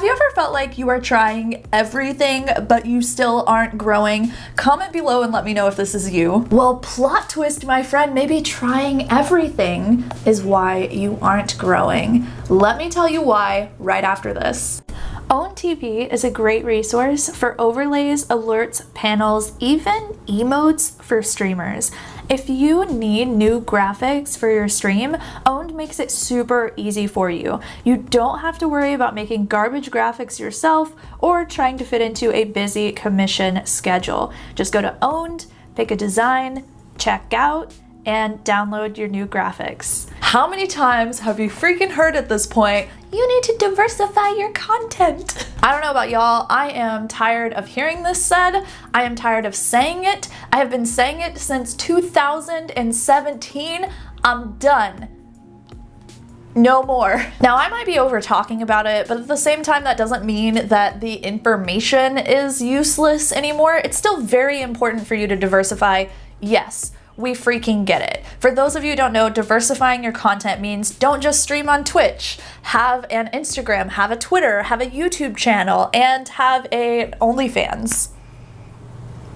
you ever felt like you are trying everything, but you still aren't growing? Comment below and let me know if this is you. Well, plot twist, my friend, maybe trying everything is why you aren't growing. Let me tell you why right after this. OwnTV is a great resource for overlays, alerts, panels, even emotes for streamers. If you need new graphics for your stream, Owned makes it super easy for you. You don't have to worry about making garbage graphics yourself or trying to fit into a busy commission schedule. Just go to Owned, pick a design, check out, and download your new graphics. How many times have you freaking heard at this point, you need to diversify your content? I don't know about y'all, I am tired of hearing this said. I am tired of saying it. I have been saying it since 2017. I'm done. No more. Now, I might be over talking about it, but at the same time, that doesn't mean that the information is useless anymore. It's still very important for you to diversify. Yes, we freaking get it. For those of you who don't know, diversifying your content means don't just stream on Twitch. Have an Instagram, have a Twitter, have a YouTube channel, and have a OnlyFans.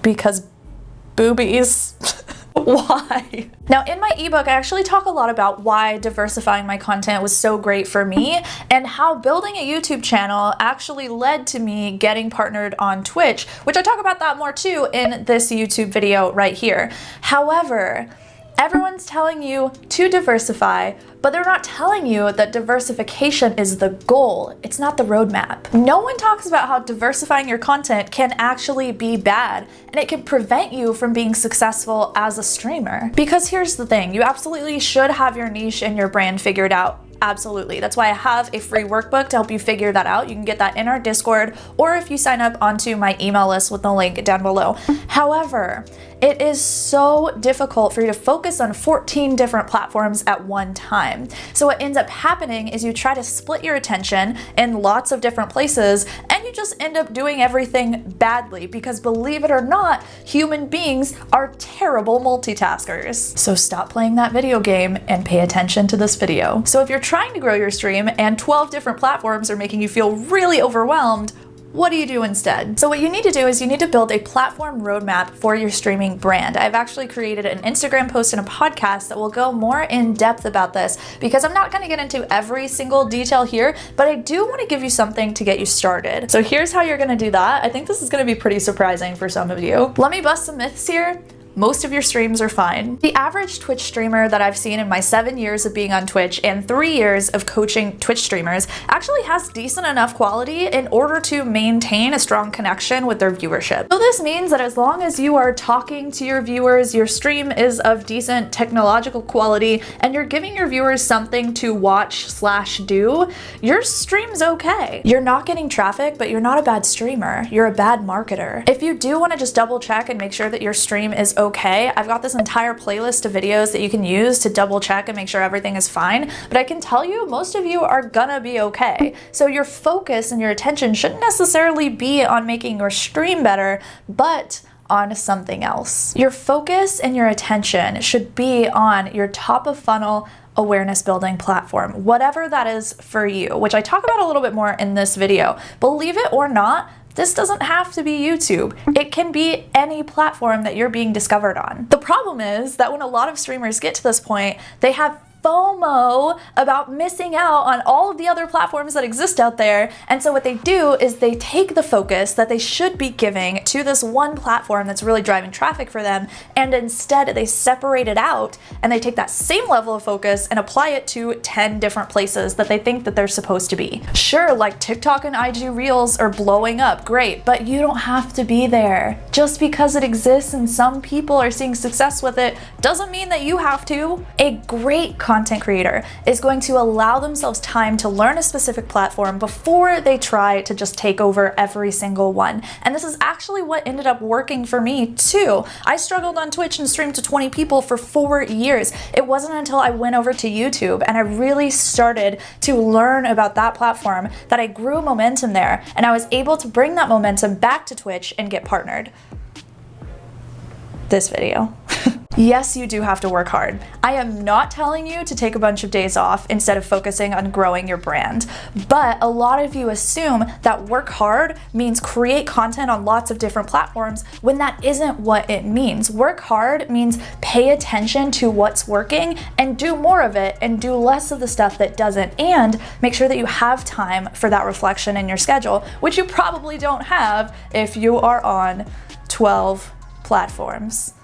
Because boobies. Why? Now, in my ebook, I actually talk a lot about why diversifying my content was so great for me and how building a YouTube channel actually led to me getting partnered on Twitch, which I talk about that more too in this YouTube video right here. However, everyone's telling you to diversify, but they're not telling you that diversification is the goal. It's not the roadmap. No one talks about how diversifying your content can actually be bad, and it can prevent you from being successful as a streamer. Because here's the thing, you absolutely should have your niche and your brand figured out. Absolutely. That's why I have a free workbook to help you figure that out. You can get that in our Discord, or if you sign up onto my email list with the link down below. However, it is so difficult for you to focus on 14 different platforms at one time. So what ends up happening is you try to split your attention in lots of different places, and you just end up doing everything badly because, believe it or not, human beings are terrible multitaskers. So stop playing that video game and pay attention to this video. So if you're trying to grow your stream and 12 different platforms are making you feel really overwhelmed, what do you do instead? So what you need to do is you need to build a platform roadmap for your streaming brand. I've actually created an Instagram post and a podcast that will go more in depth about this, because I'm not going to get into every single detail here, but I do want to give you something to get you started. So here's how you're going to do that. I think this is going to be pretty surprising for some of you. Let me bust some myths here. Most of your streams are fine. The average Twitch streamer that I've seen in my 7 years of being on Twitch and 3 years of coaching Twitch streamers actually has decent enough quality in order to maintain a strong connection with their viewership. So this means that as long as you are talking to your viewers, your stream is of decent technological quality, and you're giving your viewers something to watch/do, your stream's okay. You're not getting traffic, but you're not a bad streamer. You're a bad marketer. If you do want to just double check and make sure that your stream is okay, I've got this entire playlist of videos that you can use to double check and make sure everything is fine, but I can tell you most of you are gonna be okay. So your focus and your attention shouldn't necessarily be on making your stream better, but on something else. Your focus and your attention should be on your top of funnel awareness building platform, whatever that is for you, which I talk about a little bit more in this video. Believe it or not, this doesn't have to be YouTube. It can be any platform that you're being discovered on. The problem is that when a lot of streamers get to this point, they have FOMO about missing out on all of the other platforms that exist out there. And so what they do is they take the focus that they should be giving to this one platform that's really driving traffic for them, and instead they separate it out and they take that same level of focus and apply it to 10 different places that they think that they're supposed to be. Sure, like TikTok and IG Reels are blowing up, great, but you don't have to be there. Just because it exists and some people are seeing success with it doesn't mean that you have to. A great content creator is going to allow themselves time to learn a specific platform before they try to just take over every single one. And this is actually what ended up working for me too. I struggled on Twitch and streamed to 20 people for 4 years. It wasn't until I went over to YouTube and I really started to learn about that platform that I grew momentum there, and I was able to bring that momentum back to Twitch and get partnered. This video. Yes, you do have to work hard. I am not telling you to take a bunch of days off instead of focusing on growing your brand, but a lot of you assume that work hard means create content on lots of different platforms when that isn't what it means. Work hard means pay attention to what's working and do more of it and do less of the stuff that doesn't, and make sure that you have time for that reflection in your schedule, which you probably don't have if you are on 12 platforms.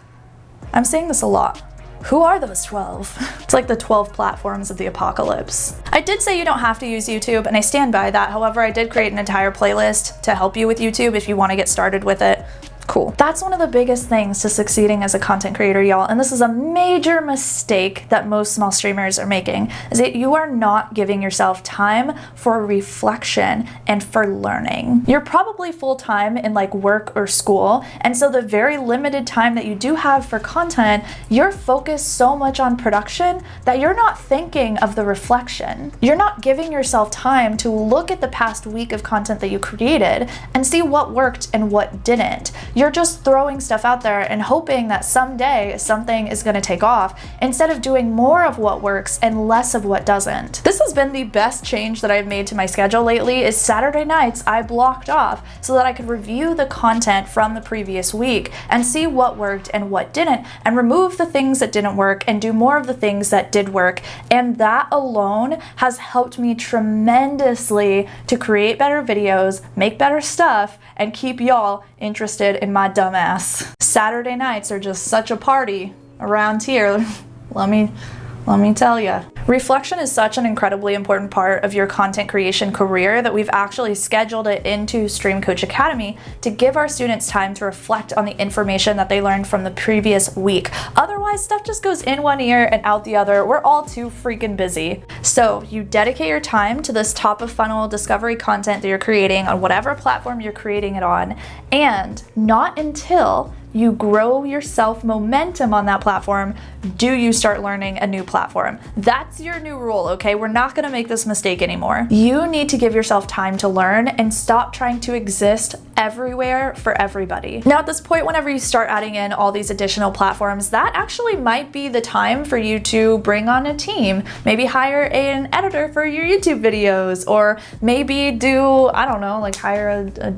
I'm saying this a lot. Who are those 12? It's like the 12 platforms of the apocalypse. I did say you don't have to use YouTube, and I stand by that. However, I did create an entire playlist to help you with YouTube if you want to get started with it. Cool. That's one of the biggest things to succeeding as a content creator, y'all, and this is a major mistake that most small streamers are making, is that you are not giving yourself time for reflection and for learning. You're probably full-time in like work or school, and so the very limited time that you do have for content, you're focused so much on production that you're not thinking of the reflection. You're not giving yourself time to look at the past week of content that you created and see what worked and what didn't. You're just throwing stuff out there and hoping that someday something is going to take off, instead of doing more of what works and less of what doesn't. This has been the best change that I've made to my schedule lately, is Saturday nights I blocked off so that I could review the content from the previous week and see what worked and what didn't, and remove the things that didn't work and do more of the things that did work. And that alone has helped me tremendously to create better videos, make better stuff, and keep y'all interested in my dumb ass. Saturday nights are just such a party around here, let me tell ya. Reflection is such an incredibly important part of your content creation career that we've actually scheduled it into Stream Coach Academy to give our students time to reflect on the information that they learned from the previous week. Otherwise, stuff just goes in one ear and out the other. We're all too freaking busy. So you dedicate your time to this top of funnel discovery content that you're creating on whatever platform you're creating it on, and not until you grow your self momentum on that platform do you start learning a new platform. That's your new rule, okay? We're not gonna make this mistake anymore. You need to give yourself time to learn and stop trying to exist everywhere for everybody. Now at this point, whenever you start adding in all these additional platforms, that actually might be the time for you to bring on a team. Maybe hire an editor for your YouTube videos, or maybe do, I don't know, like hire a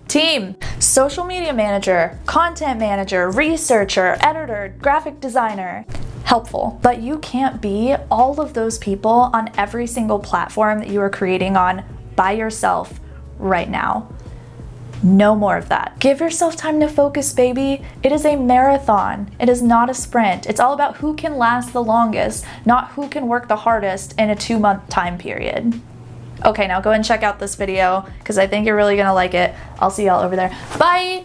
team. Social media manager, content manager, researcher, editor, graphic designer. Helpful. But you can't be all of those people on every single platform that you are creating on by yourself right now. No more of that. Give yourself time to focus, baby. It is a marathon. It is not a sprint. It's all about who can last the longest, not who can work the hardest in a 2-month time period. Okay, now go and check out this video because I think you're really gonna like it. I'll see y'all over there. Bye!